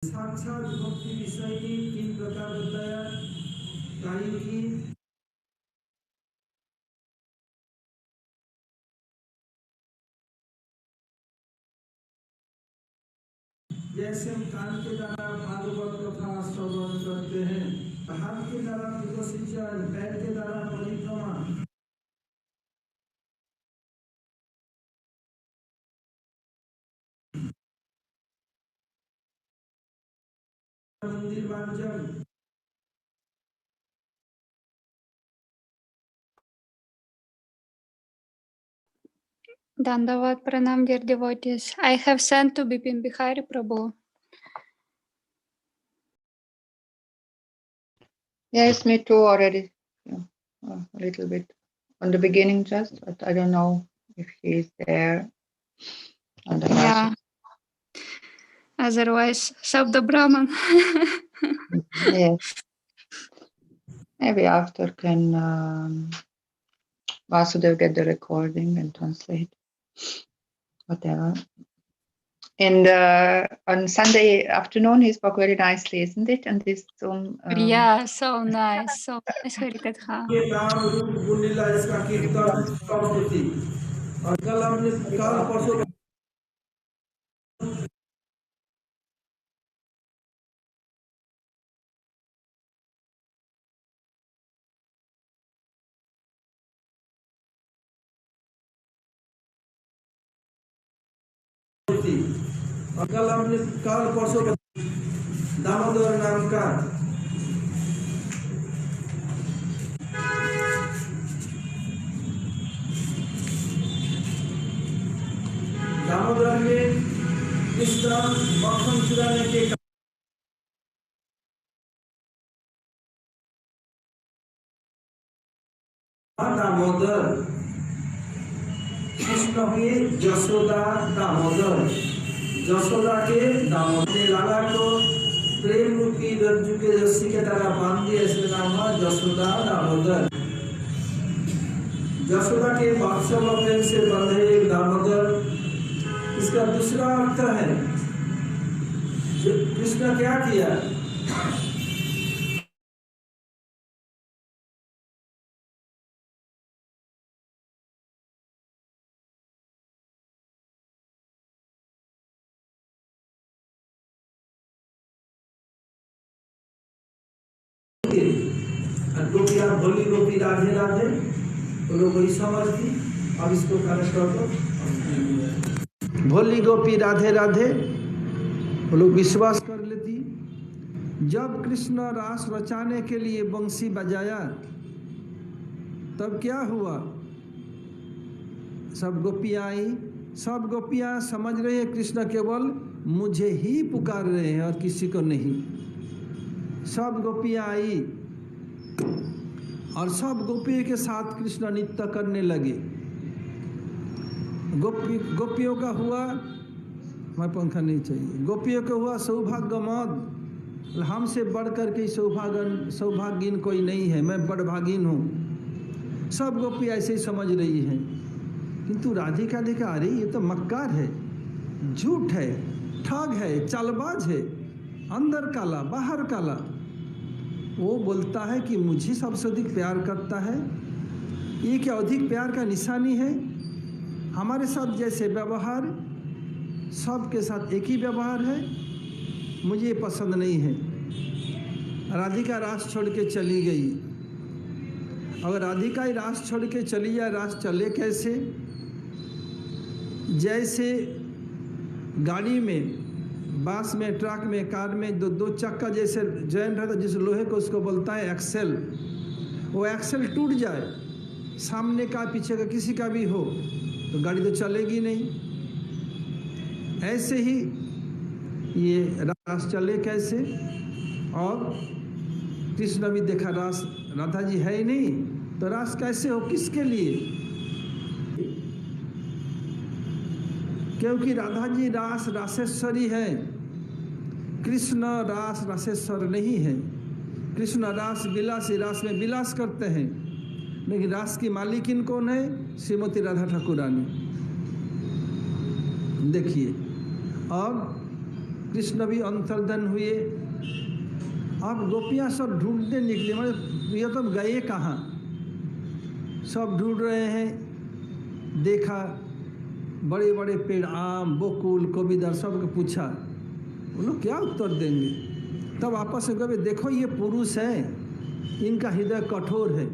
साक्षात भक्ति विषय की 3 प्रकार बताया। कार्य की जैसे हम कान के द्वारा भागवत कथा श्रवण करते हैं, हाथ के द्वारा सिंचन, पैर के द्वारा परिक्रमा, मंदिर मार्जन। Dandavat Pranam, dear devotees. I have sent to Bipin Bihari Prabhu. Yes, me too already. Yeah, a little bit on the beginning just, but I don't know if he's there. Yeah. Otherwise, Shabda Brahman. Yes. Maybe after can Vasudev get the recording and translate. Whatever. And on Sunday afternoon, he spoke very nicely, isn't it? And this Yeah, so nice. So nice, Harikatha. ये नाम रूप गुण लीला इसका कीर्तन सब स्तुति। और कल हमने कल परसों और कल परसों दामोदर नाम का दामोदर में कृष्ण मक्खन चुराने के दामोदर कृष्ण के यशोदा दामोदर, यशोदा के दामोदर लाला को प्रेम रूपी रज्जु के रस्सी के तरह बांध दिया, इसलिए नाम है यशोदा दामोदर। यशोदा के वात्सल्य प्रेम से बंधे एक दामोदर। इसका दूसरा अर्थ है कृष्ण क्या किया, गोपिया भोली गोपी राधे राधे, वो लोग वही समझती। अब इसको कनेक्ट कर दो, भोली गोपी राधे राधे, वो लोग विश्वास कर लेती। जब कृष्ण रास रचाने के लिए बंसी बजाया तब क्या हुआ, सब गोपियाँ आई। सब गोपियाँ समझ रहे हैं कृष्ण केवल मुझे ही पुकार रहे हैं और किसी को नहीं। सब गोपियाँ आई और सब गोपियों के साथ कृष्ण नृत्य करने लगे। गोपियों का हुआ, मैं पंखा नहीं चाहिए, गोपियों का हुआ सौभाग्यमद, हमसे बढ़ कर के सौभाग्यहीन कोई नहीं है, मैं बड़भागिन हूँ। सब गोपी ऐसे ही समझ रही हैं। किंतु राधिका देखा, अरे ये तो मक्कार है, झूठ है, ठग है, चालबाज है, अंदर काला बाहर काला। वो बोलता है कि मुझे सबसे अधिक प्यार करता है। ये क्या अधिक प्यार का निशानी है? हमारे साथ जैसे व्यवहार, सबके साथ एक ही व्यवहार है, मुझे पसंद नहीं है। राधिका रास छोड़ के चली गई। अगर राधिका ही रास छोड़ के चली जाए, रास चले कैसे? जैसे गाड़ी में, बस में, ट्रक में, कार में दो चक्का जैसे जॉइंट रहता है, जिस लोहे को उसको बोलता है एक्सेल, वो एक्सेल टूट जाए, सामने का पीछे का किसी का भी हो, तो गाड़ी तो चलेगी नहीं। ऐसे ही ये रास चले कैसे? और कृष्ण भी देखा रास, राधा जी है ही नहीं, तो रास कैसे हो, किसके लिए? क्योंकि राधा जी रास रासेश्वरी है, कृष्ण रास रासेश्वर नहीं है। कृष्ण रास विलासी, रास में विलास करते हैं, लेकिन रास की मालिकिन कौन है? श्रीमती राधा ठाकुरानी। देखिए, अब कृष्ण भी अंतर्धन हुए। अब गोपियाँ सब ढूंढने निकले, मतलब ये तो गए कहाँ, सब ढूंढ रहे हैं। देखा बड़े बड़े पेड़, आम, बकुल, कोबीदार, सबको पूछा, वो लोग क्या उत्तर देंगे। तब आपस में कहे देखो ये पुरुष है, इनका हृदय कठोर है,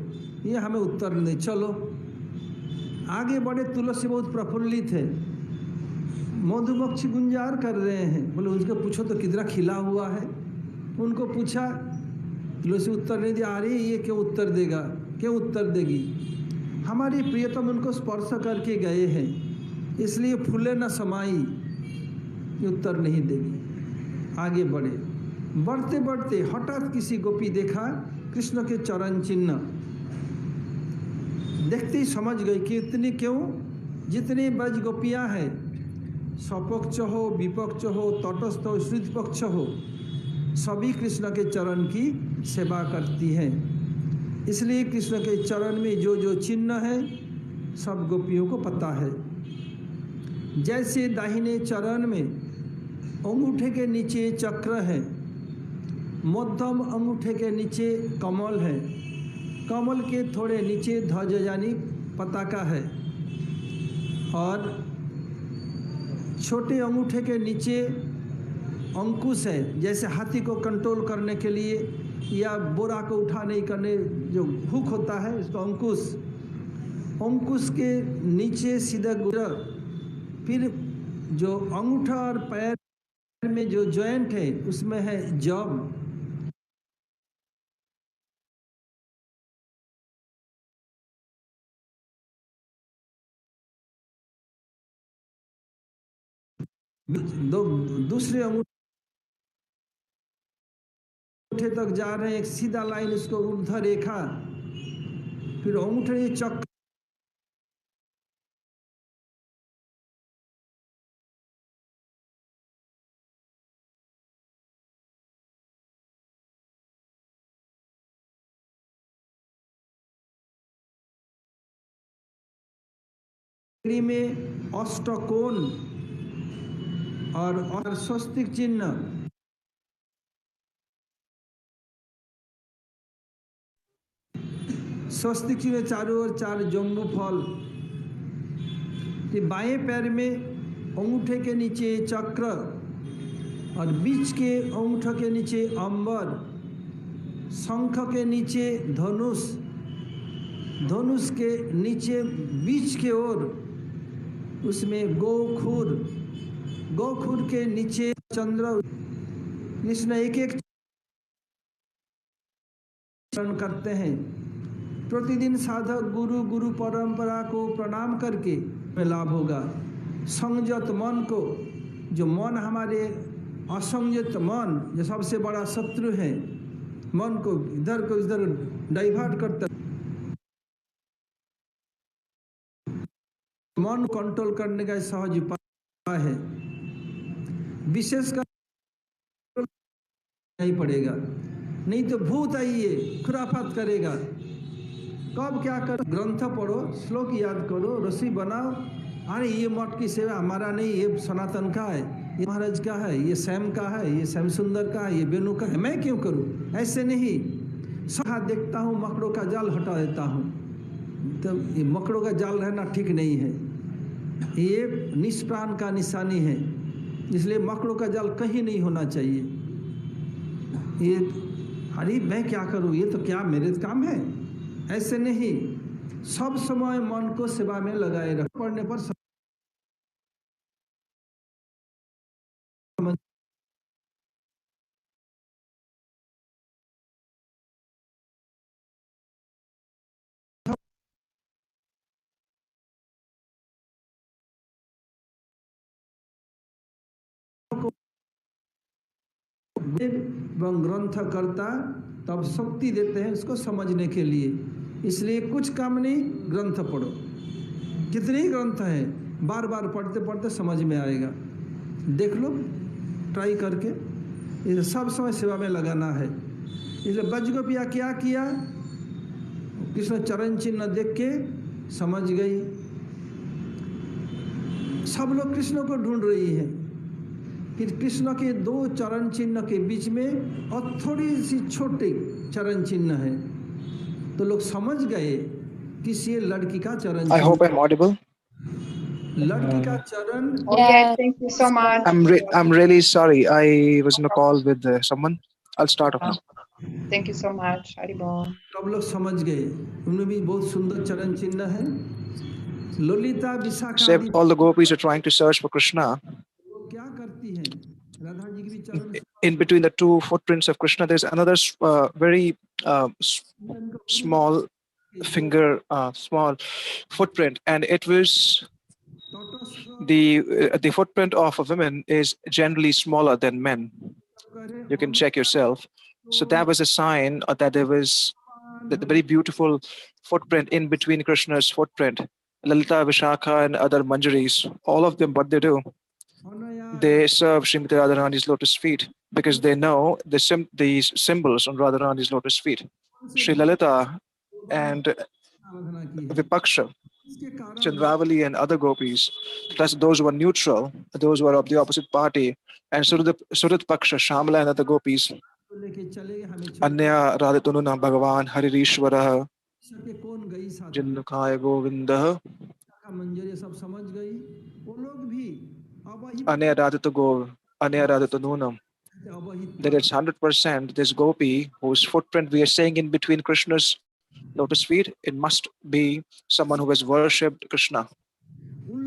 ये हमें उत्तर नहीं, चलो आगे बढ़े। तुलसी बहुत प्रफुल्लित है, मधुमक्खी गुंजार कर रहे हैं, बोले उसको पूछो तो कितना खिला हुआ है। उनको पूछा, तुलसी उत्तर नहीं दिया। अरे ये क्यों उत्तर देगा, क्यों उत्तर देगी, हमारी प्रियतम उनको स्पर्श करके गए हैं, इसलिए फूले न समाई, ये उत्तर नहीं देगी। आगे बढ़े, बढ़ते बढ़ते हठात किसी गोपी देखा कृष्ण के चरण चिन्ह, देखते ही समझ गई कि इतनी क्यों, जितनी ब्रज गोपियाँ हैं, स्वपक्ष हो, विपक्ष हो, तटस्थ हो, श्रुत पक्ष हो, सभी कृष्ण के चरण की सेवा करती हैं। इसलिए कृष्ण के चरण में जो जो चिन्ह है सब गोपियों को पता है। जैसे दाहिने चरण में अंगूठे के नीचे चक्र है, मध्यम अंगूठे के नीचे कमल है, कमल के थोड़े नीचे ध्वज यानी पताका है, और छोटे अंगूठे के नीचे अंकुश है, जैसे हाथी को कंट्रोल करने के लिए या बोरा को उठा नहीं करने जो हुक होता है इसको अंकुश, अंकुश के नीचे सीधा गुजर। फिर जो अंगूठा और पैर में जो जॉइंट है उसमें है जब, दूसरे अंगूठे तक जा रहे हैं, एक सीधा लाइन, उसको ऊर्ध्व रेखा, फिर अंगूठे चक्र, में अष्टकोण और स्वस्तिक चिन्ह, स्वस्तिक चिन्ह चारों ओर 4 जम्बू फल। बाएं पैर में अंगूठे के नीचे चक्र और बीच के अंगूठे के नीचे अंबर, शंख के नीचे धनुष, धनुष के नीचे बीच के ओर उसमें गोखुर, गोखुर के नीचे चंद्र। कृष्ण एक एक चरण करते हैं। प्रतिदिन साधक गुरु परंपरा को प्रणाम करके लाभ होगा। संयत मन को, जो मन हमारे असंयत मन जो सबसे बड़ा शत्रु है, मन को इधर डाइवर्ट करता, मन कंट्रोल करने का सहज उपाय है। विशेषकर नहीं पड़ेगा, नहीं तो भूत आइए खुराफात करेगा। कब क्या करो, ग्रंथ पढ़ो, श्लोक याद करो, रस्सी बनाओ। अरे ये मठ की सेवा हमारा नहीं, ये सनातन का है, ये महाराज का है, ये श्याम का है, ये श्याम सुंदर का है, ये बेनू का है, मैं क्यों करूं? ऐसे नहीं। सहा देखता हूँ, मकड़ों का जाल हटा देता हूँ। तो ये मकड़ों का जाल रहना ठीक नहीं है, ये निष्प्राण का निशानी है। इसलिए मकड़ों का जाल कहीं नहीं होना चाहिए। ये अरे मैं क्या करूँ, ये तो क्या मेरे काम है, ऐसे नहीं। सब समय मन को सेवा में लगाए रख, पढ़ने पर एवं ग्रंथ करता तब शक्ति देते हैं उसको समझने के लिए। इसलिए कुछ काम नहीं, ग्रंथ पढ़ो। कितने ही ग्रंथ हैं, बार बार पढ़ते पढ़ते समझ में आएगा। देख लो, ट्राई करके, इसे सब समय सेवा में लगाना है। इसलिए ब्रजगोपियाँ क्या किया, कृष्ण चरण चिन्ह देख के समझ गई। सब लोग कृष्ण को ढूंढ रही है, फिर कृष्ण के दो चरण चिन्ह के बीच में और थोड़ी सी छोटे चरण चिन्ह है, तो लोग समझ गए कि ये लड़की का चरण I hope चिन्ह, I'm audible. लड़की का चरण। Okay, Yeah. thank you so much. I'm really sorry. I was in a call with someone. I'll start off now. Thank you so much, Haribol. सब लोग समझ गए, उनमें भी बहुत सुंदर चरण चिन्ह है। ललिता विशाखा So आदि all the gopis are trying to search for Krishna. लोग क्या करती हैं, राधा जी की भी चरण In between the two footprints of Krishna, there's another very small finger, small footprint, and it was the footprint of a woman is generally smaller than men. You can check yourself. So that was a sign that there was the very beautiful footprint in between Krishna's footprint. Lalita, Vishakha, and other Manjaris, all of them, what they do, they serve Srimati Radharani's lotus feet because they know these symbols on Radharani's lotus feet. Sri Lalita and Vipaksha, Chandravali, and other gopis, plus those who are neutral, those who are of the opposite party, and Surat Paksha, Shamala, and other gopis, लेके चले गए, हमें छोड़ Anya Radhatununa Bhagavan Haririshwara सके, कौन गई साथ में, Jinnukaya Govinda का मंजर ये सब समझ गई, वो लोग भी अवहित Anya Radhatununam. अवहित That it's 100% this gopi whose footprint we are saying in between Krishna's lotus feet, it must be someone who has worshipped Krishna.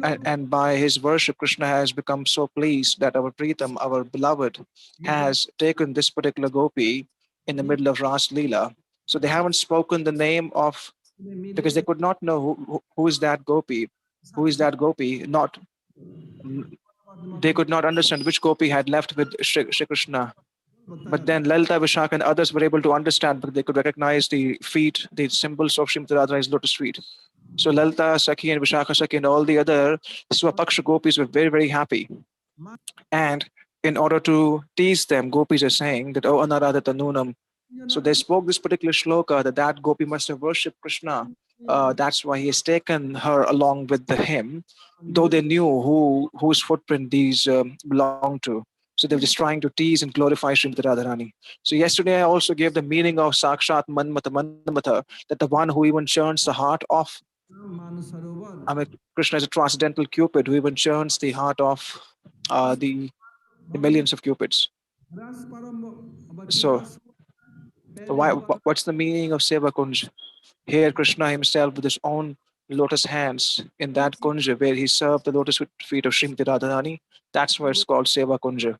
And by his worship, Krishna has become so pleased that our Pritam, our beloved, has taken this particular gopi in the middle of Ras Leela. So they haven't spoken the name of, because they could not know who is that gopi, who is that gopi. Not they could not understand which gopi had left with Shri Krishna. But then Lalita, Vishaka, and others were able to understand because they could recognize the feet, the symbols of Srimati Radharani's lotus feet. So Lalita, Sakhi, and Vishaka Sakhi, and all the other Swapaksha gopis were very, very happy. And in order to tease them, gopis are saying that, oh, Anaradhata Nunam. So they spoke this particular shloka that gopi must have worshipped Krishna. That's why he has taken her along with him, though they knew whose footprint these belonged to. So they were just trying to tease and glorify Srimati Radharani. So yesterday I also gave the meaning of Sakshat Manmata Manmata, that the one who even churns the heart of, I mean, Krishna is a transcendental Cupid who even churns the heart of the millions of Cupids. So what's the meaning of Seva Kunj? Here Krishna himself with his own lotus hands in that kunja where he served the lotus feet of Srimati Radharani. That's why it's called Seva Kunja.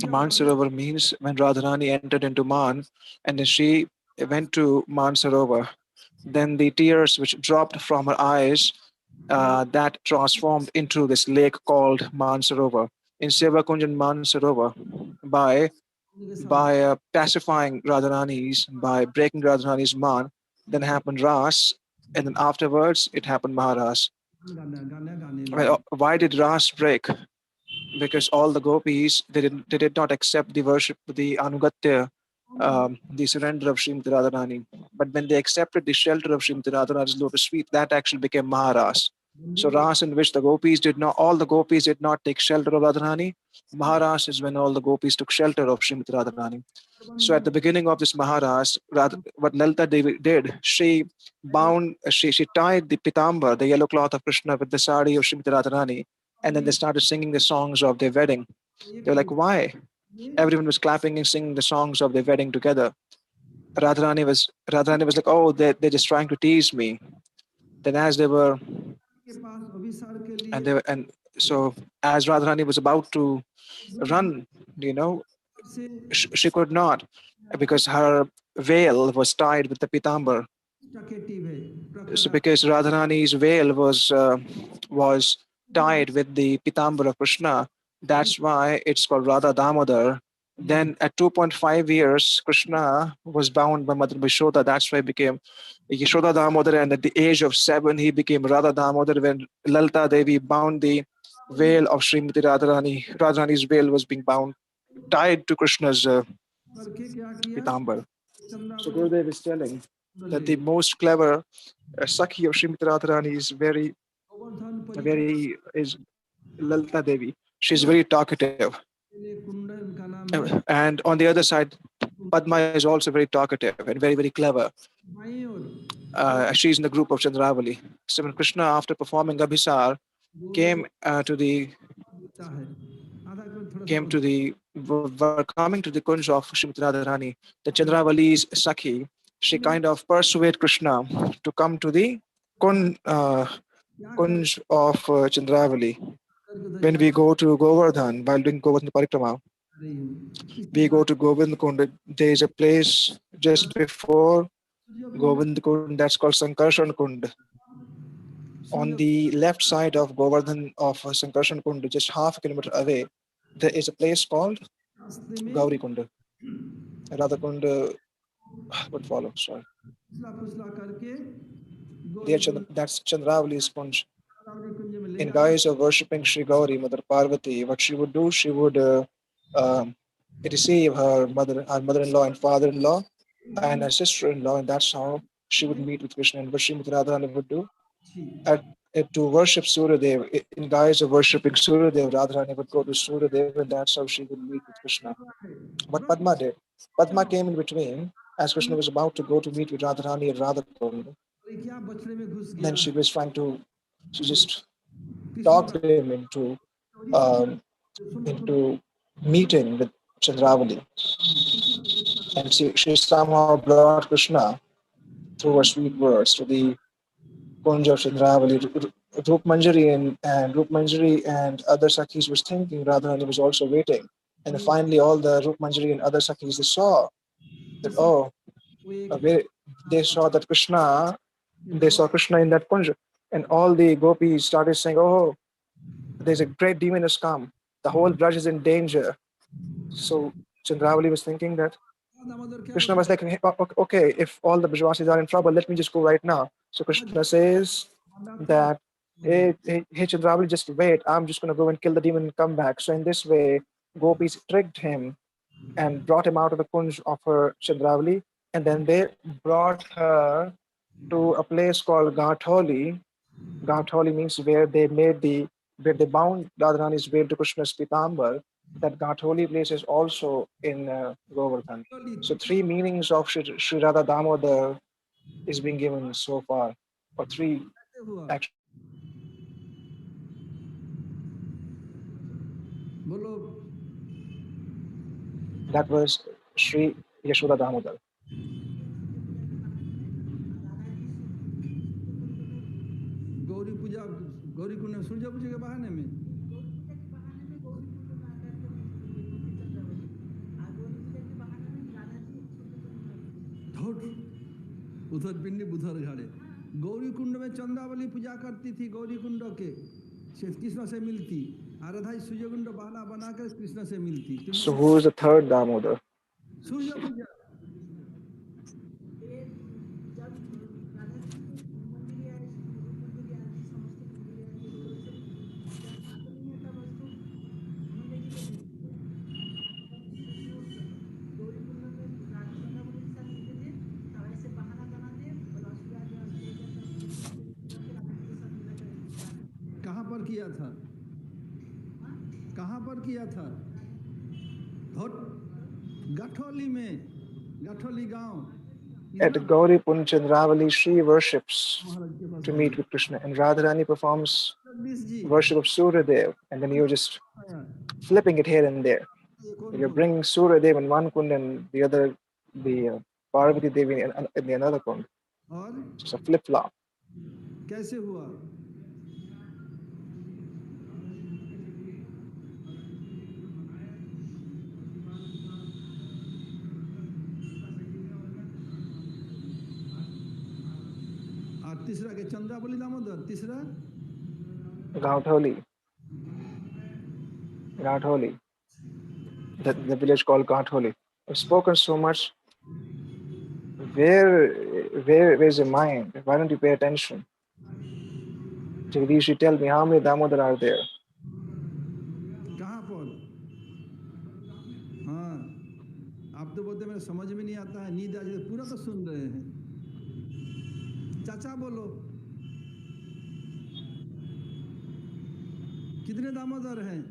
Mansarovar means when Radharani entered into Man and then she went to Mansarovar, then the tears which dropped from her eyes that transformed into this lake called Mansarovar. In Seva Kunjan Mansarovar, by pacifying Radharani's, by breaking Radharani's man, then happened Ras, and then afterwards it happened Maharas. Well, why did Ras break? Because all the gopis they did not accept the worship, the anugatya, the surrender of Srimati Radharani. But when they accepted the shelter of Srimati Radharani's lotus feet, that actually became Maharas. So Ras in which all the gopis did not take shelter of Radharani. Maharas is when all the gopis took shelter of Srimati Radharani. So at the beginning of this Maharas, what Lalita Devi did, she tied the pitambar, the yellow cloth of Krishna, with the sari of Srimati Radharani, and then they started singing the songs of their wedding. They were like, why? Everyone was clapping and singing the songs of their wedding together. Radharani was like, oh, they're just trying to tease me. Then as they were, and so as Radharani was about to run, she could not because her veil was tied with the pitambar. So because Radharani's veil was tied with the pitambar of Krishna, that's why it's called Radha Damodara. Then at 2.5 years, Krishna was bound by Mother Yashoda. That's why he became Yashoda Damodara. And at the age of 7, he became Radha Damodara when Lalita Devi bound the veil of Srimati Radharani. Radharani's veil was being bound, tied to Krishna's pitambar. So Gurudev is telling that the most clever Sakhi of Srimati Radharani is very is Lalita Devi. She's very talkative. And on the other side, Padma is also very talkative and very, very clever. She's in the group of Chandravali. So when Krishna, after performing Abhisar, came to the were coming to the kunj of Srimati Radharani, the Chandravali's Sakhi, she kind of persuaded Krishna to come to the kunj of Chandravali. When we go to Govardhan, while doing Govardhan Parikrama, we go to Govind Kund. There is a place just before Govind Kund that's called Sankarshan Kund. On the left side of Govardhan of Sankarshan Kund, just half a kilometer away, there is a place called Gauri Kund. Radha Kund would follow. Sorry. That's Chandravali's Kunj. In guise of worshipping Sri Gauri, Mother Parvati, what she would do, she would receive her mother-in-law and father-in-law and her sister-in-law, and that's how she would meet with Krishna. And what Srimati Radharani would do, to worship Suryadev, in guise of worshipping Suryadev, Radharani would go to Suryadev, and that's how she would meet with Krishna. What Padma did, Padma came in between as Krishna was about to go to meet with Radharani at Radha Kund. Then she was trying to, she just talked him into meeting with Chandravali. And she somehow brought Krishna through her sweet words to the Kunj of Chandravali. Rup Manjari and other Sakhis was thinking Radharani was also waiting. And finally all the Rup Manjari and other Sakhis, they saw that, they saw Krishna in that Kunj. And all the gopis started saying, oh, there's a great demon has come. The whole Braj is in danger. So Chandravali was thinking that Krishna was like, hey, okay, if all the Brajvasis are in trouble, let me just go right now. So Krishna says that, hey Chandravali, just wait. I'm just going to go and kill the demon and come back. So in this way, gopis tricked him and brought him out of the kunj of her Chandravali. And then they brought her to a place called Gatholi. Gatholi means where they bound Radharani's veil to Krishna's Pitambar. That Gatholi place is also in Govardhan. So three meanings of Sri Radha Damodara is being given so far, or three actually. That was Sri Yashoda Damodar. Gauri Kund में सूर्य पूजा के बहाने में उधर पिंडी बुधर घाड़े गौरी कुंड में चंद्रावली पूजा करती थी। गौरी कुंड के कृष्ण से मिलती, आराधा सूर्य कुंड बहाना बनाकर कृष्ण से मिलती। So who is the third Damodar? सूर्य पूजा किया था, कहाँ पर किया था? गाठौली में, गाठौली गांव। At Gauri Kund Chandravali, she worships to meet with Krishna, and Radharani performs worship of Suryadev, and then you're just flipping it here and there. You're bringing Suryadev in one kund and the other, the Parvati Devi in the another kund. It's a flip flop. कैसे हुआ? तीसरा के चंद्रावली दामोदर, तीसरा Gatholi. The village called Gatholi. I've spoken so much. Where is your mind? Why don't you pay attention? Jagdish, you tell me how many Damodar are there? कहाँ पर? हाँ, आप तो बोलते मेरे समझ में नहीं आता है, नींद आ जाए, पूरा तो सुन रहे हैं। चाचा बोलो, कितने दामोदर हैं?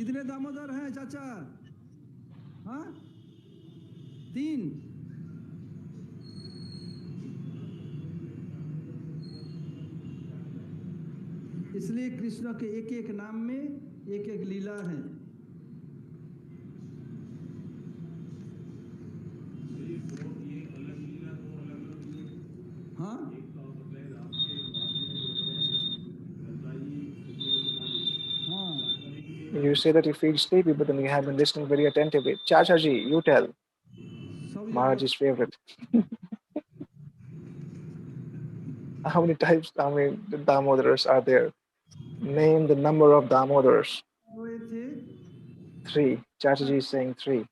कितने दामोदर हैं चाचा? हाँ, 3। इसलिए कृष्ण के एक एक नाम में एक एक लीला है। हाँ, हाँ, You say that you feel sleepy, but then you have been listening very attentively. Chacha ji, you tell. सब Maharaj's favorite. How many types, how many Damodars are there? Name the number of Damodars. हुए थे। 3. Chacha ji is saying 3.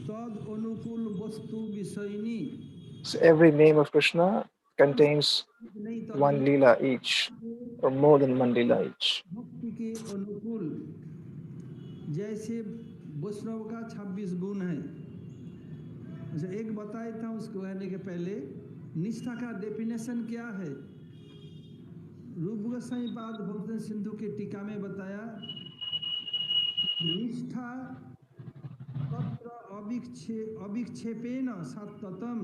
तद अनुकूल वस्तु विषयनी So every name of Krishna contains नहीं तद one lila each, or more than one lila each. भक्ति के अनुकूल, जैसे वैष्णव का 26 गुण है। अच्छा, एक बताया था उसको कहने के पहले, निष्ठा का डेफिनेशन क्या है? रूप गोस्वामी पाद भक्त सिंधु के टीका में बताया, निष्ठा तत्र अविक्षेपेन सत्ततम,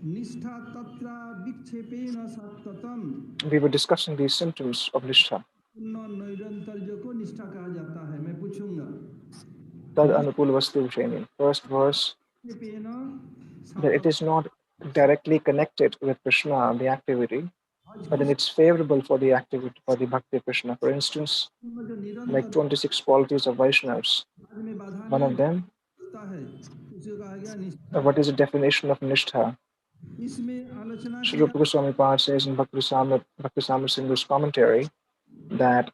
निष्ठा तत्र विक्षेपेन सत्ततम। We were discussing these symptoms of Nishtha. नैरंतर्य को निष्ठा कहा जाता है। मैं पूछूंगा, Tad Anukul Vastu Vishayani. First verse, that it is not directly connected with Krishna, the activity, but then it's favorable for the activity, for the bhakti of Krishna. For instance, like 26 qualities of Vaishnavas. One of them, what is the definition of Nishtha? Sri Rupa Goswami Pad says in Bhakti Samar Sindhu's commentary that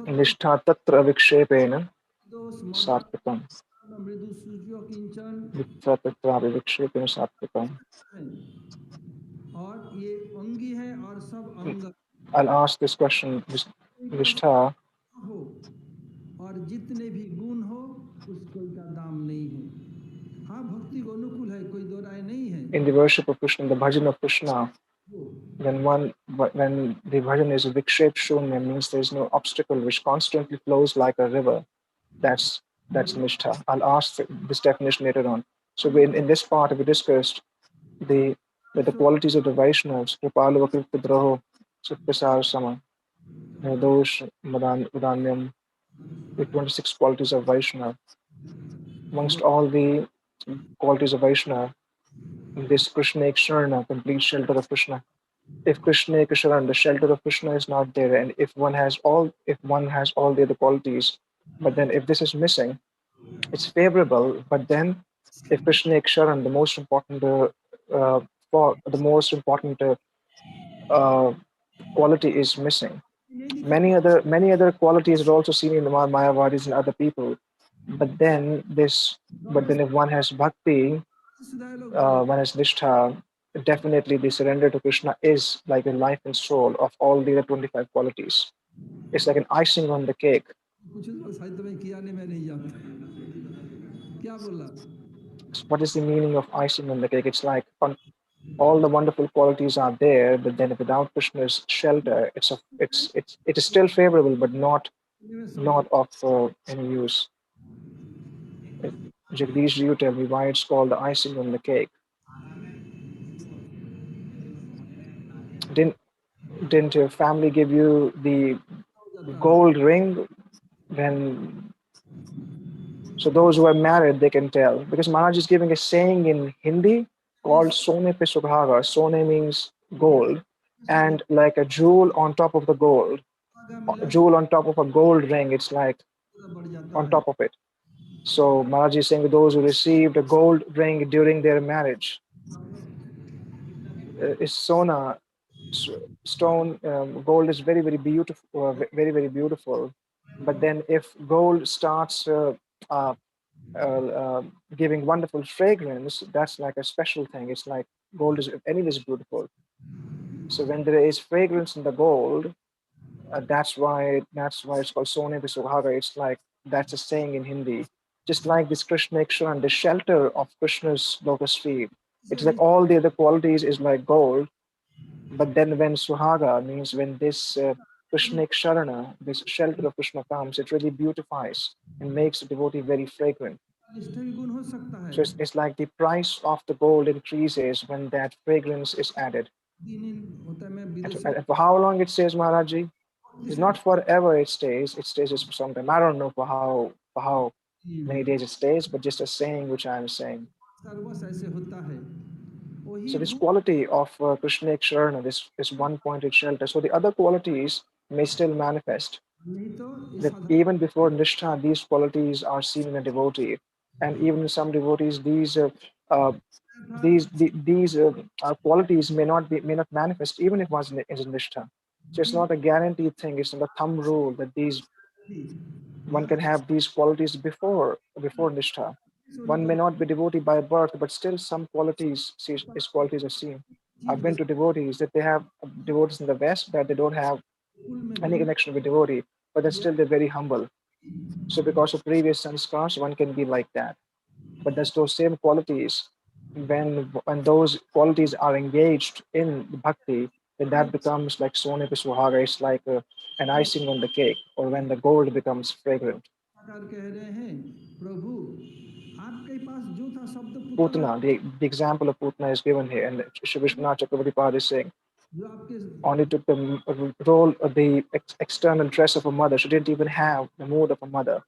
Nishtha tatra vikshepena satvikam. Nishtha tatra vikshepena satvikam. और ये अंगी है और सब अंग I'll ask this question. Nishtha, हो और जितने भी गुण हो उसको का दाम नहीं है। हाँ, भक्ति को अनुकूल है, कोई दो राय नहीं है। in the worship of Krishna, the bhajan of Krishna, when the bhajan is vikshep shunya, means there is no obstacle which constantly flows like a river. That's Nishtha. I'll ask this definition later on. So in this part we discussed the qualities of the Vaishnavas, Kripalu Vakritta Draho, Suprasar Sama, Dosh, Madanyam, the 26 qualities of Vaishnava. Amongst all the qualities of Vaishnava, this Krishna Sharana, complete shelter of Krishna. If Krishna Sharana, the shelter of Krishna is not there, and if one has all the other qualities, but then if this is missing, it's favorable. But then, if Krishna Sharana, the most important quality is missing, many other qualities are also seen in the Mayavadis and other people. But then if one has bhakti, one has nishtha, definitely the surrender to Krishna is like the life and soul of all the other 25 qualities. It's like an icing on the cake. What is the meaning of icing on the cake? It's like all the wonderful qualities are there, but then without Krishna's shelter, it is still favorable, but not of any use. Jagdish, you tell me why it's called the icing on the cake. Didn't your family give you the gold ring? Then, so those who are married, they can tell, because Maharaj is giving a saying in Hindi called "Sone pe sughaga." Sone means gold, and like a jewel on top of the gold, a jewel on top of a gold ring. It's like on top of it. So Maharaj is saying those who received a gold ring during their marriage is sona, stone. Gold is very very beautiful, very very beautiful. But then if gold starts giving wonderful fragrance, that's like a special thing. It's like gold is anyways beautiful. So when there is fragrance in the gold, that's why it's called Sone pe Sughaga. It's like that's a saying in Hindi. Just like this Krishna Ikshan, the shelter of Krishna's lotus feet. It's like all the other qualities is like gold, But then when Suhaga means when this Krishnic Sharana, this shelter of Krishna comes, it really beautifies and makes the devotee very fragrant. निष्ठा भी गुण हो सकता है So it's like the price of the gold increases when that fragrance is added. 3 दिन होता है मैं विदेश And for how long it stays, Maharaji? It's not forever it stays just for some time. I don't know for how many days it stays, but just a saying which I'm saying. सर्वस ऐसे होता है वही So this गुण quality of Krishna Sharana, this one pointed shelter. So the other qualities may still manifest. नहीं तो ये That साधारण even before Nishtha, these qualities are seen in a devotee. And even in some devotees, uh, था qualities may not manifest even if one is in Nishtha. So it's not a guaranteed thing. It's not a thumb rule that these one can have these qualities before Nishtha. One may not be devotee by birth, but still some qualities, his qualities are seen. I've been to devotees that they have devotees in the West that they don't have कुल में any connection with devotee, but then still they're very humble. So because of previous sanskars, one can be like that. But there's those same qualities. When those qualities are engaged in bhakti, then that becomes like sone pe suhaga. It's like an icing on the cake, or when the gold becomes fragrant. प्रकार कह रहे हैं प्रभु आपके पास जो था शब्द Putana Putana, the example of Putana is given here, and Shri Vishwanath Chakravarti Pad is saying, जो आपके only took the role of the external dress of a mother. She didn't even have the mood of a mother,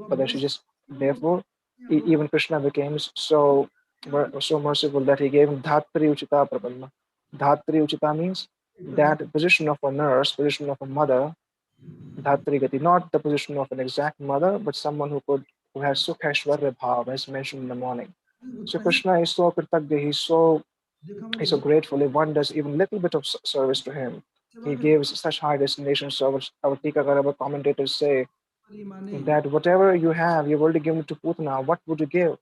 but then she just, therefore, even Krishna became so merciful that he gave him Dhatri Uchita Prabhanna. Dhatri Uchita means that position of a nurse, position of a mother, Dhatri Gati, not the position of an exact mother, but someone who has Sukha Aishwarya Bhav, as mentioned in the morning. So Krishna is so kritagya, he's so grateful if one does even little bit of service to him. He gives such high destinations. So our Tikakar, our commentators say माने that whatever you have, you've already given to Putana. What would you give?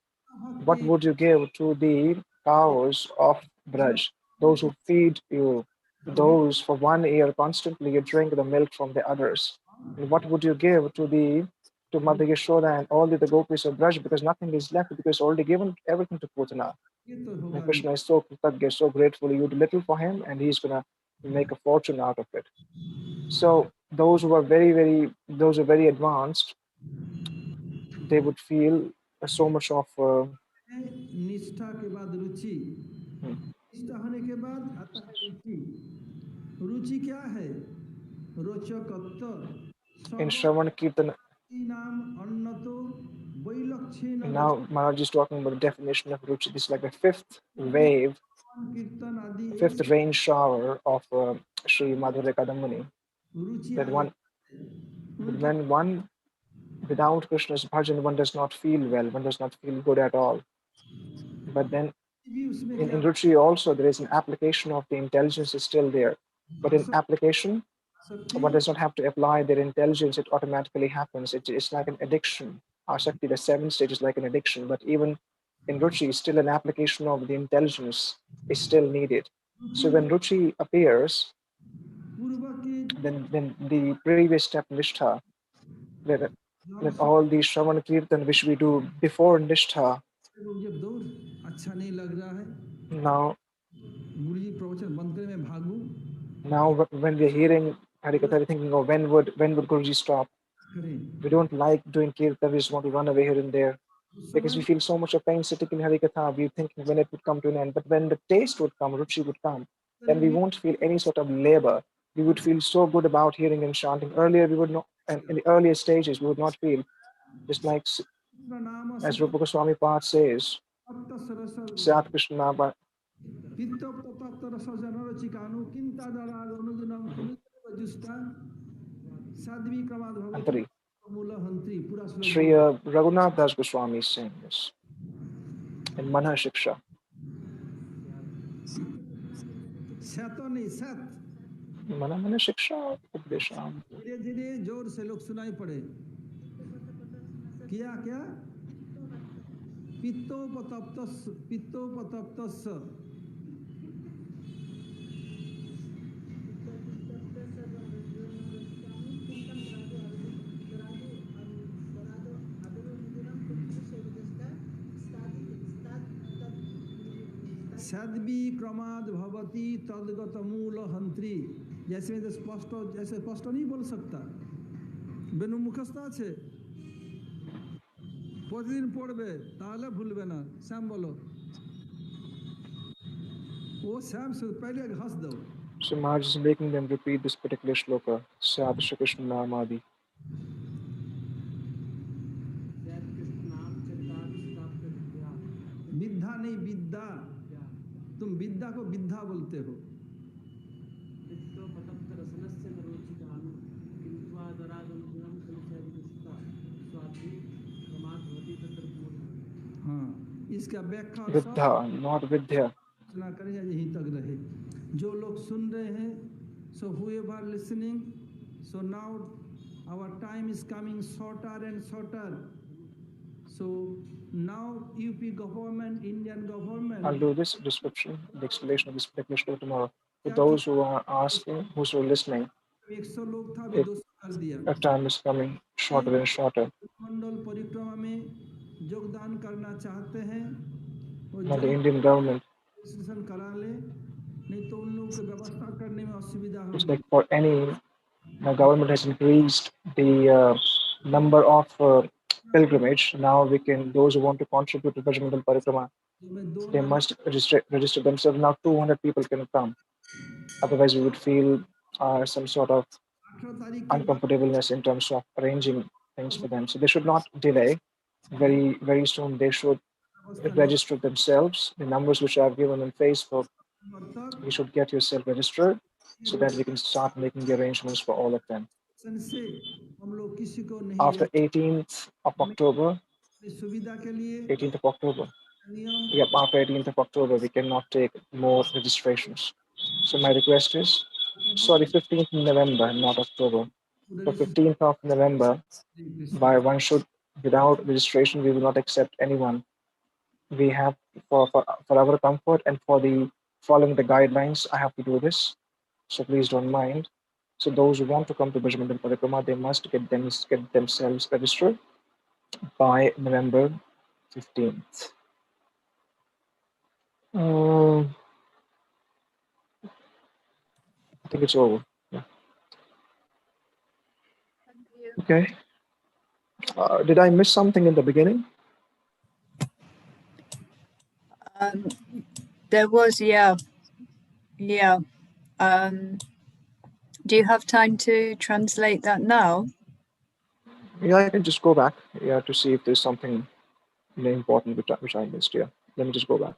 What would you give to the cows of Braj? Those who feed you, those for 1 year constantly you drink the milk from the others. And what would you give to Mother Yashoda and all the gopis of Braj, because nothing is left because already given everything to Putana. ये तो होगा And Krishna is so kritagya, so grateful. You do little for him, and he's gonna make a fortune out of it. So those who are those who are very advanced, they would feel so much of निष्ठा के बाद रुचि hmm, निष्ठा होने के बाद आता है रुचि रुचि क्या है रोचकत्व in सब Shravan Kirtan. नाम अन्नतो वैलक्षण Now Maharaj is talking about the definition of ruchi. This is like the fifth wave, कीर्तन आदि ये fifth rain shower of Sri Madhava Kadamani. Ruchi That uh one, when one without Krishna's bhajan, one does not feel well, one does not feel good at all. But then भी उसमें in क्या ruchi also there is an application of the intelligence is still there. But in application, शक्ति one does not have to apply their intelligence, it automatically happens. It's like an addiction. Asakti, the 7 stages, like an addiction. But even in ruchi, still an application of the intelligence is still needed. So when ruchi appears, पूर्व के then the previous step nishtha, that all the Shravan Kirtan which we do before nishtha, जब दौड़ अच्छा नहीं लग रहा है now गुरु जी प्रवचन बंद करे मैं भागूं when we're hearing Harikatha, we're thinking, oh, when would Guruji stop? करें We don't like doing kirtan, we just want to run away here and there. Because we feel so much of pain sitting in Harikatha, we think when it would come to an end. But when the taste would come, Ruchi would come, then we won't feel any sort of labor. We would feel so good about hearing and chanting. Earlier, we would not, and in the earlier stages, we would not feel, just like नाम as Rupa Goswami Path says, सप्त सरस Sat Krishna पित्त तप्त रस जन रचिकानु किंता दरा अनुदिनम अनुदिन जुष्टा Sadhvi क्रमाद Bhagwati Antari. मूल हंत्री पूरा श्लोक Sri Raghunath Das Goswami is saying this in Manha Shiksha. सत नहीं सत Mana Shiksha Updesham. धीरे धीरे जोर से लोग सुनाई पड़े किया क्या पित्तोपतप्तस सद्वी क्रमाद भवती तदगत मूल हंत्री जैसे में स्पष्ट नहीं बोल सकता बेनु मुखस्थ আছে প্রতিদিন পড়বে তাহলে ভুলবে না শ্যাম বলো ও শ্যাম से पहले घास दो So Maharaj is making them repeat this particular shloka, Sad Shri Krishna Namadi. विद्या नहीं विद्या तुम विद्या को विद्या बोलते हो हाँ इसका व्याख्या Vidya, not Vidya. सुना करें यहीं तक रहे जो लोग सुन रहे हैं so whoever listening so now our time is coming shorter and shorter so now UP government Indian government I'll do this description, the explanation of this particular shloka tomorrow. For those who are asking, who's listening, 100 लोग था अभी 200 कर दिया a time is coming shorter and shorter. मंडल परिक्रमा में योगदान करना चाहते हैं Now the Indian government, registration करा ले नहीं तो उन लोगों को व्यवस्था करने में असुविधा it's होगी like for any, the government has increased the number of pilgrimage. Now we can, those who want to contribute to Bhajamandal Parikrama, they must register themselves. Now 200 people can come. Otherwise, we would feel some sort of 18 तारीख के uncomfortableness in terms of arranging things for them. So they should not delay. Very soon they should register themselves. The numbers which I have given on Facebook, you should get yourself registered so that we can start making the arrangements for all of them. से हम लोग किसी को नहीं After 18th of October, सुविधा के लिए 18th of October, नियम yep, after 18th of October, we cannot take more registrations. So my request is, sorry, 15th November, not October. For 15th of November, by one should, without registration, we will not accept anyone. We have, for our comfort and for the following the guidelines, I have to do this. So please don't mind. So those who want to come to Bhajamandal Parikrama, they must get themselves registered by November 15th. I think it's over. Yeah. Okay. Did I miss something in the beginning? There was, yeah. Do you have time to translate that now? Yeah, I can just go back. Yeah, to see if there's something important which I missed. Yeah, let me just go back.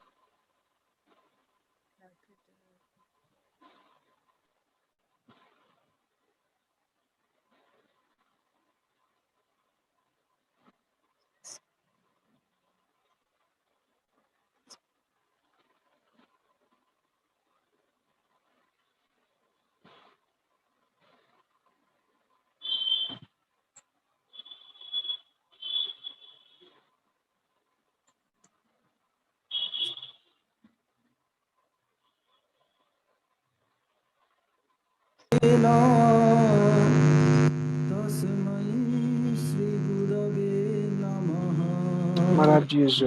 Maharaj ji is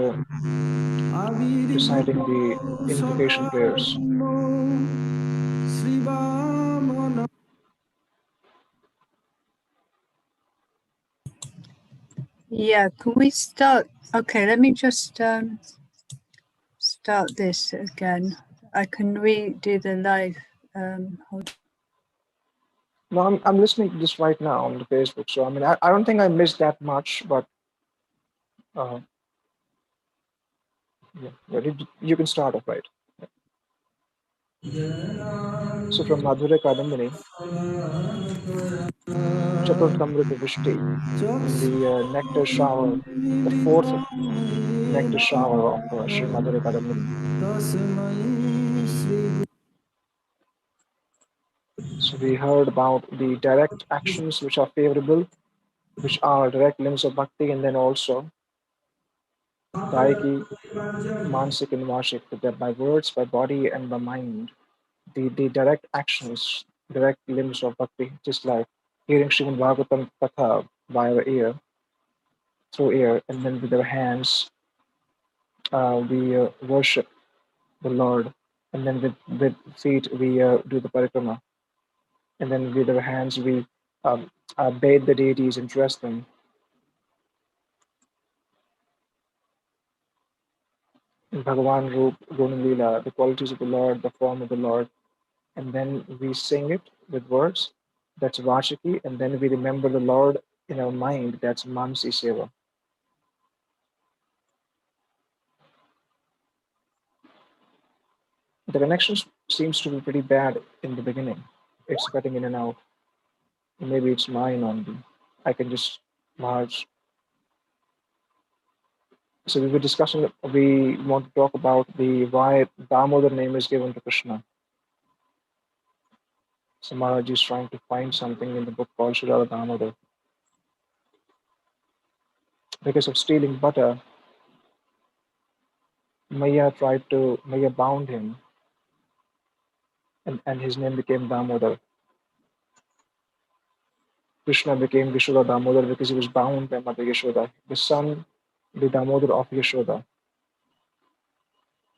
reciting the invocation prayers. Yeah, can we start? Okay, let me just start this again. I can redo the live. Hold. No, I'm listening to this right now on the Facebook. So I mean, I don't think I missed that much, but yeah, you can start off, right? So from Madhura Kadambini, Chaturtamrita Vishti, the nectar shower, the fourth nectar shower of Sri Madhura Kadambini. So we heard about the direct actions which are favorable, which are direct limbs of bhakti, and then also Daiki, Mansik and Vashik, that by words, by body, and by mind, the direct actions, direct limbs of bhakti, just like hearing Srimad Bhagavatam Katha by our ear, through ear, and then with our hands, we worship the Lord, and then with feet we do the parikrama, and then with our hands we bathe the deities and dress them. In Bhagavan Roop, Gunam Leela, the qualities of the Lord, the form of the Lord, and then we sing it with words. That's Vachaki, and then we remember the Lord in our mind. That's Mansi Seva. The connection seems to be pretty bad in the beginning. It's cutting in and out. Maybe it's mine only. I can just Maharaj. So we were discussing. We want to talk about the why Damodar name is given to Krishna. So Maharaj is trying to find something in the book called Radha Damodara. Because of stealing butter, Maya bound him, and his name became Damodar. Krishna became Yashoda Damodar because he was bound by Mother Yashoda, the son, the Damodar of Yashoda,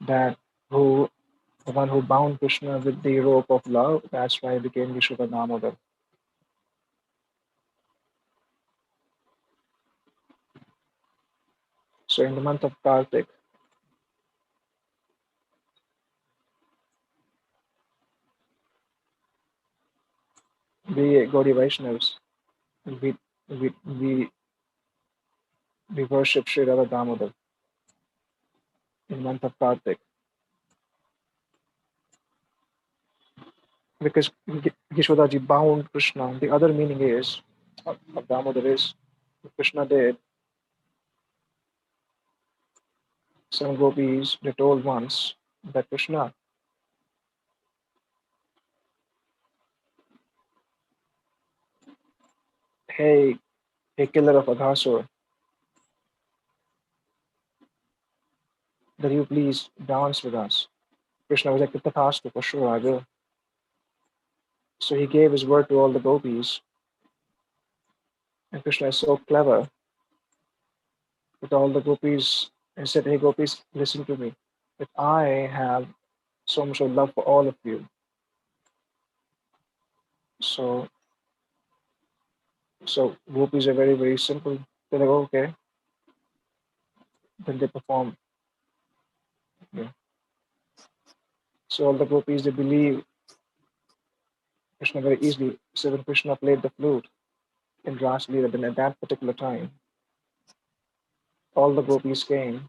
that who the one who bound Krishna with the rope of love. That's why he became Yashoda Damodar. So in the month of Kartik, we Gaudiya Vaishnavas, we we we we worship Sri Radha Damodar in the month of Kartik because Yashodaji bound Krishna. The other meaning is of Damodar is Krishna did. Some gopis they told once that Krishna, hey killer of Aghasur, that you please dance with us. Krishna was like, Tathastu, for sure, I will. So he gave his word to all the gopis. And Krishna is so clever that all the gopis, he said, hey gopis, listen to me. That I have so much of love for all of you. So gopis are very, very simple. They're like, okay. Then they perform. Yeah. So all the gopis, they believe Krishna very easily. So when Krishna played the flute in Ras Leela, then at that particular time, all the gopis came,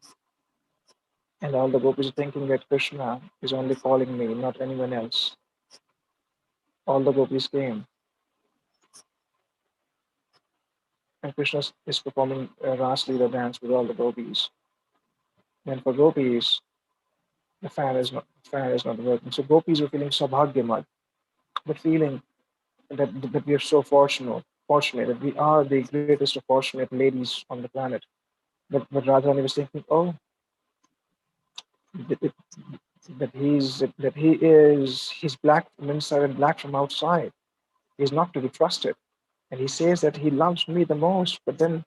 and all the gopis are thinking that Krishna is only calling me, not anyone else. All the gopis came, and Krishna is performing a Ras Leela dance with all the gopis. And for gopis, the fan is not working. So gopis were feeling sabhagyamad, the feeling that we are so fortunate that we are the greatest of fortunate ladies on the planet. But Radharani was thinking, oh, that he's black from inside and black from outside. He's not to be trusted. And he says that he loves me the most. But then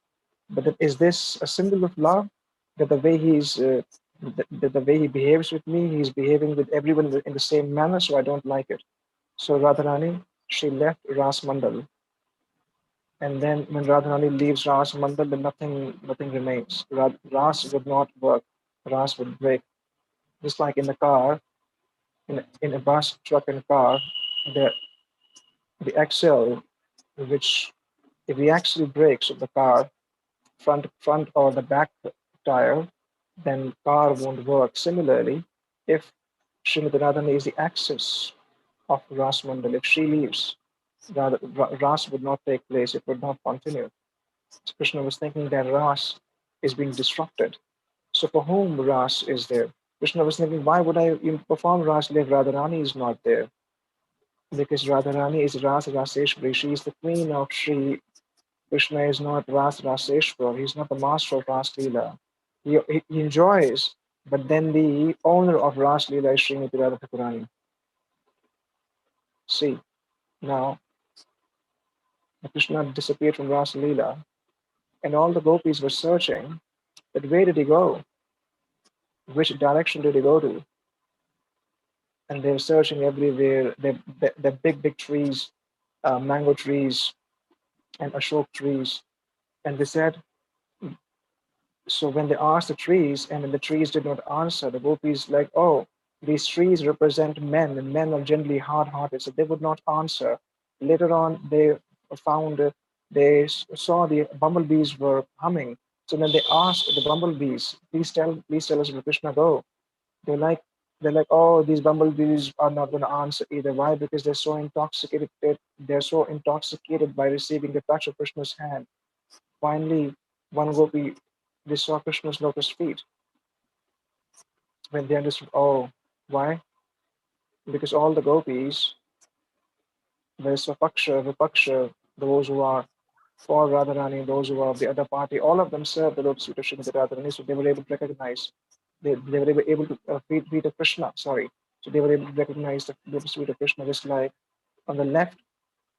is this a symbol of love? That the way the way he behaves with me, he's behaving with everyone in the same manner. So I don't like it. So Radharani, she left Ras Mandal. And then when Radharani leaves Ras Mandal, then nothing remains. Ras would not work. Ras would break. Just like in the car, in a bus, truck, and car, the axle, which if the axle breaks of the car, front or the back tire, then car won't work. Similarly, if Srimati Radharani is the axis of Ras Mandal, if she leaves, Ras would not take place, it would not continue. So Krishna was thinking that Ras is being disrupted. So for whom Ras is there? Krishna was thinking, why would I perform Ras if Radharani is not there? Because Radharani is Ras Raseshwari. She is the queen of Sri. Krishna is not Ras Raseshwar. He's not the master of Ras Leela. He enjoys, but then the owner of Ras Leela is Srimati Radha Thakurani. See, now Krishna disappeared from Ras Leela, and all the gopis were searching, but where did he go? Which direction did he go to? and they're searching everywhere. They're big trees, mango trees and ashok trees. And they said, so when they asked the trees, and when the trees did not answer, the gopis like, oh, these trees represent men, and men are generally hard-hearted, so they would not answer. Later on, they found, they saw the bumblebees were humming. So then they asked the bumblebees, please tell us where Krishna go. They're like, they're like, oh, these bumblebees are not going to answer either. Why? Because they're so intoxicated. They're so intoxicated by receiving the touch of Krishna's hand. Finally, one gopi, they saw Krishna's lotus feet. When they understood, oh, why? Because all the gopis, there's Swapaksha, Vipaksha, those who are for Radharani, those who are of the other party, all of them serve the lotus feet of Srimati Radharani, so they were able to recognize, they were able to feet of Krishna, sorry. So they were able to recognize the lotus feet of Krishna, just like on the left,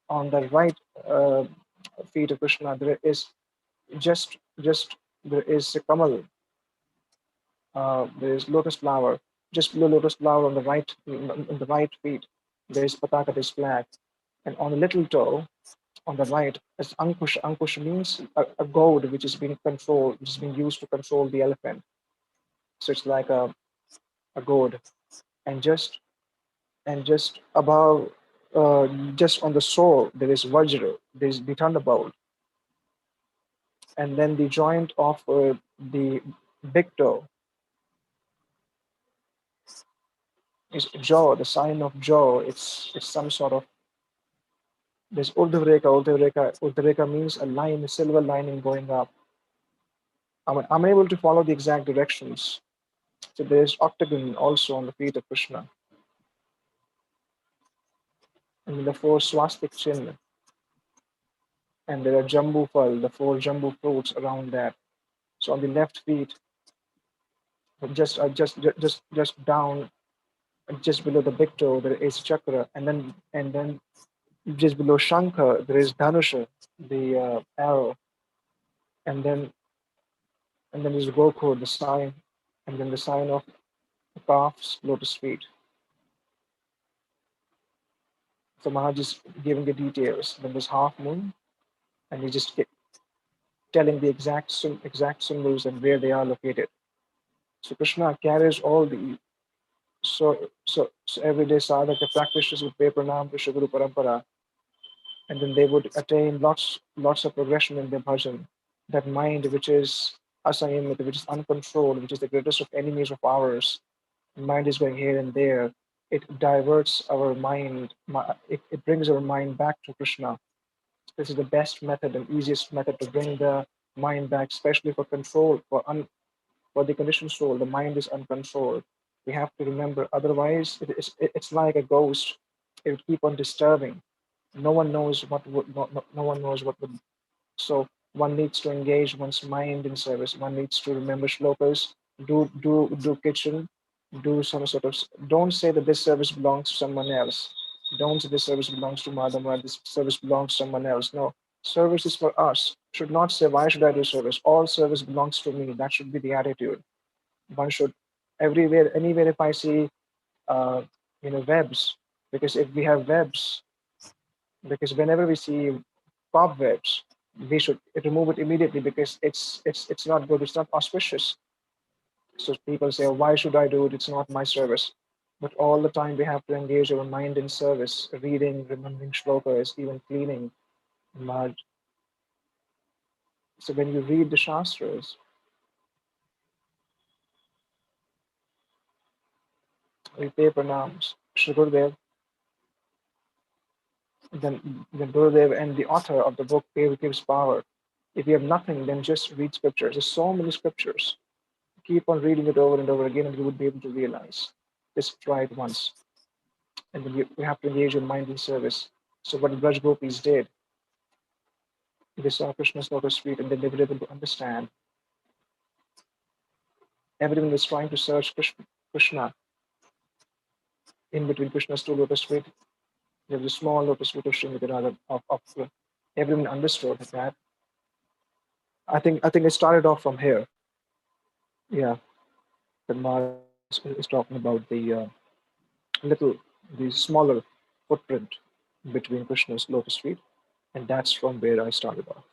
on the right feet of Krishna, there is just there is a kamal, there is lotus flower. Just below lotus flower on the right feet, there is pataka, this flag, and on the little toe on the right is ankush. Ankush means a goad which is being controlled, which is being used to control the elephant. So it's like a goad, and just above, just on the sole, there is vajra, there is the thunderbolt, and then the joint of the big toe is jaw, the sign of jaw. It's some sort of this Urdhva means a line, a silver lining going up. I'm able to follow the exact directions. So there's octagon also on the feet of Krishna. And the four swastik chin. And there are jambu phal, the four jambu fruits around that. So on the left feet, just down, just below the big toe, there is chakra, and then just below shankha, there is dhanusha, the arrow, and then is gokho, the sign, and then the sign of the calf's lotus feet. So Maharaj is giving the details. Then there's half moon, and he just telling the exact symbols and where they are located. So Krishna carries all the so everyday sadhaka practices with pay pranam to Shri Guru Parampara, and then they would attain lots of progression in their bhajan. That mind which is asayamita, which is uncontrolled, which is the greatest of enemies of ours, mind is going here and there. It diverts our mind. It brings our mind back to Krishna. This is the best method and easiest method to bring the mind back, especially for control, for the conditioned soul. The mind is uncontrolled. We have to remember, otherwise it's like a ghost. It will keep on disturbing. No one knows what would, no one knows what would. So one needs to engage one's mind in service. One needs to remember shlokas, do kitchen, do some sort of. Don't say that this service belongs to someone else. Don't say this service belongs to Madhava, this service belongs to someone else. No, service is for us. Should not say, why should I do service? All service belongs to me. That should be the attitude. One should, everywhere, anywhere, if I see, uh, webs, because if we have webs, because whenever we see cobwebs, we should remove it immediately because it's not good, it's not auspicious. So people say, why should I do it? It's not my service. But all the time we have to engage our mind in service, reading, remembering shlokas, even cleaning mud. So when you read the Shastras, we pay pranams, Shri Gurudev, then Gurudev and the author of the book gives power. If you have nothing, then just read scriptures. There's so many scriptures. Keep on reading it over and over again, and you would be able to realize. Just try it once. And then you have to engage your mind in service. So what the Braj Gopis did, they saw Krishna's lotus feet, and then they were able to understand. Everyone was trying to search Krishna. In between Krishna's two lotus feet, there was a small lotus feet of Srimati Radha of everyone understood that. I think it started off from here. Yeah, the Maharaj is talking about the the smaller footprint between Krishna's lotus feet, and that's from where I started off.